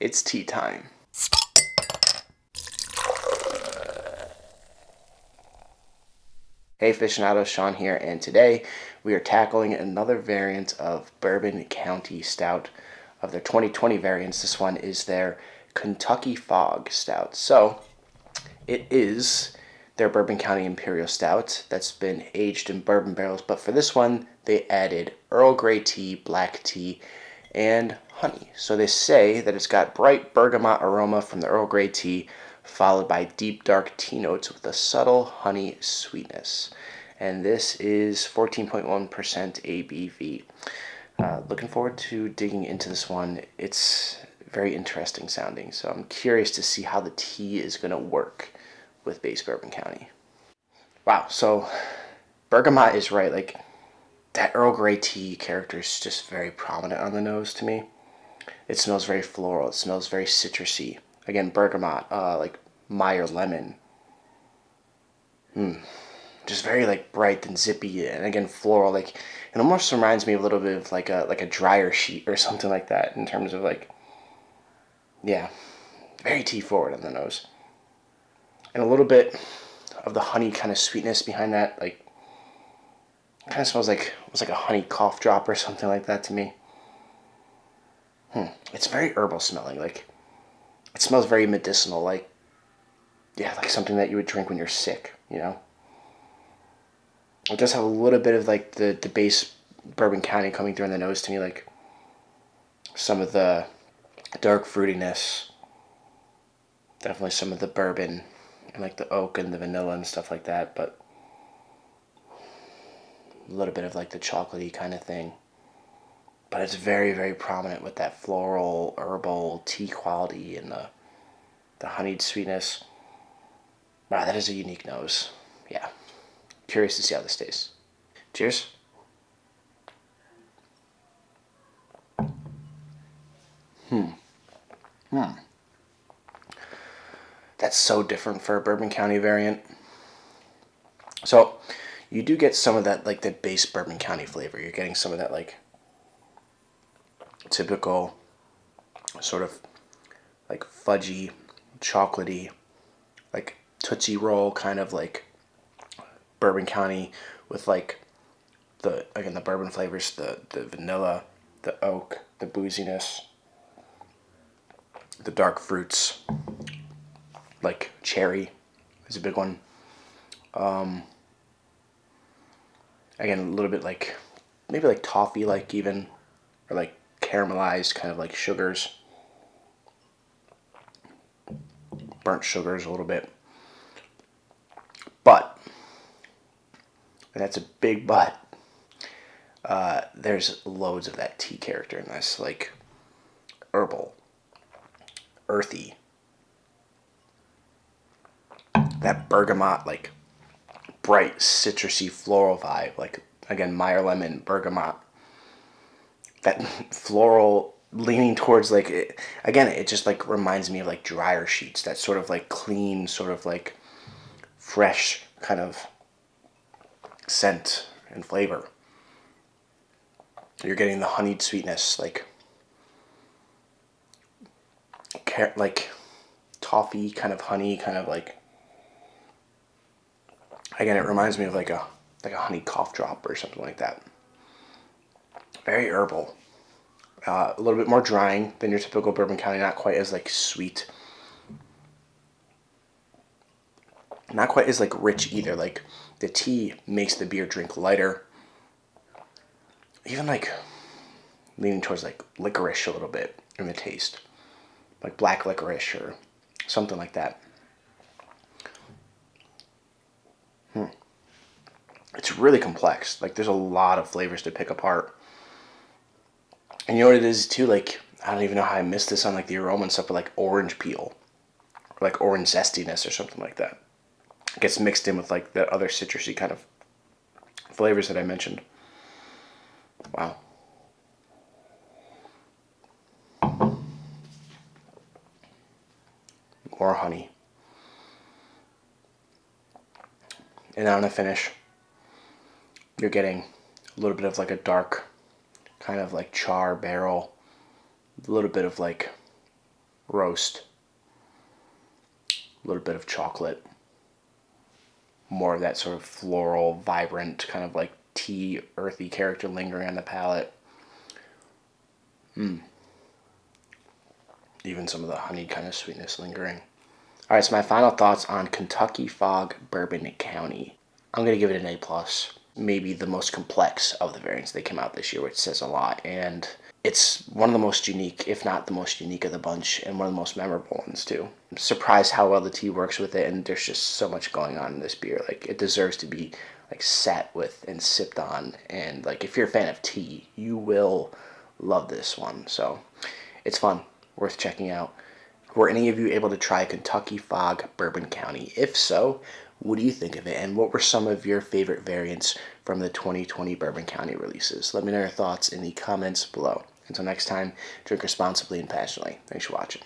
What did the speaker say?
It's tea time. Hey aficionados, Sean here, and today we are tackling another variant of Bourbon County Stout of their 2020 variants. This one is their Kentucky Fog Stout. So, it is their Bourbon County Imperial Stout that's been aged in bourbon barrels, but for this one, they added Earl Grey tea, black tea, and honey. So they say that it's got bright bergamot aroma from the Earl Grey tea, followed by deep dark tea notes with a subtle honey sweetness. And this is 14.1% ABV. Looking forward to digging into this one. It's very interesting sounding, so I'm curious to see how the tea is going to work with base Bourbon County. Wow, so bergamot is right. Like, that Earl Grey tea character is just very prominent on the nose to me. It smells very floral. It smells very citrusy. Again, bergamot, like Meyer lemon. Just very like bright and zippy, and again floral. Like, it almost reminds me a little bit of like a dryer sheet or something like that in terms of like, yeah, very tea forward on the nose, and a little bit of the honey kind of sweetness behind that. Like, kind of smells like it's like a honey cough drop or something like that to me. It's very herbal smelling. Like, it smells very medicinal. Like, yeah, like something that you would drink when you're sick. You know. It does have a little bit of like the base Bourbon County coming through in the nose to me, like some of the dark fruitiness, definitely some of the bourbon and like the oak and the vanilla and stuff like that, but a little bit of like the chocolatey kind of thing. But it's very, very prominent with that floral, herbal, tea quality and the honeyed sweetness. Wow, that is a unique nose. Yeah. Curious to see how this tastes. Cheers. That's so different for a Bourbon County variant. So, you do get some of that, like the base Bourbon County flavor. You're getting some of that, like, typical sort of like fudgy, chocolatey, like Tootsie Roll kind of like Bourbon County with like the bourbon flavors, the vanilla, the oak, the booziness, the dark fruits, like cherry is a big one. Again, a little bit like maybe like toffee, like even, or like caramelized kind of like sugars, burnt sugars a little bit. But, and that's a big but, there's loads of that tea character in this, like herbal, earthy, that bergamot, like bright citrusy floral vibe, like again Meyer lemon, bergamot, that floral leaning towards like again it just like reminds me of like dryer sheets, that sort of like clean, sort of like fresh kind of scent and flavor. You're getting the honeyed sweetness, like toffee kind of honey, kind of like, again it reminds me of like a honey cough drop or something like that. Very herbal, a little bit more drying than your typical Bourbon County, not quite as like sweet, not quite as like rich either. Like, the tea makes the beer drink lighter, even like leaning towards like licorice a little bit in the taste, like black licorice or something like that. It's really complex. Like, there's a lot of flavors to pick apart. And you know what it is too? Like, I don't even know how I missed this on like the aroma and stuff, but like orange peel, or like orange zestiness or something like that. It gets mixed in with like the other citrusy kind of flavors that I mentioned. Wow. More honey. And on the finish, you're getting a little bit of like a dark kind of like char barrel, a little bit of like roast, a little bit of chocolate, more of that sort of floral, vibrant, kind of like tea, earthy character lingering on the palate. Even some of the honey kind of sweetness lingering. All right, so my final thoughts on Kentucky Fog Bourbon County. I'm going to give it an A+. Maybe the most complex of the variants that came out this year, which says a lot. And it's one of the most unique, if not the most unique of the bunch, and one of the most memorable ones, too. I'm surprised how well the tea works with it, and there's just so much going on in this beer. Like, it deserves to be, like, sat with and sipped on. And, like, if you're a fan of tea, you will love this one. So, it's fun. Worth checking out. Were any of you able to try Kentucky Fog Bourbon County? If so, what do you think of it? And what were some of your favorite variants from the 2020 Bourbon County releases? Let me know your thoughts in the comments below. Until next time, drink responsibly and passionately. Thanks for watching.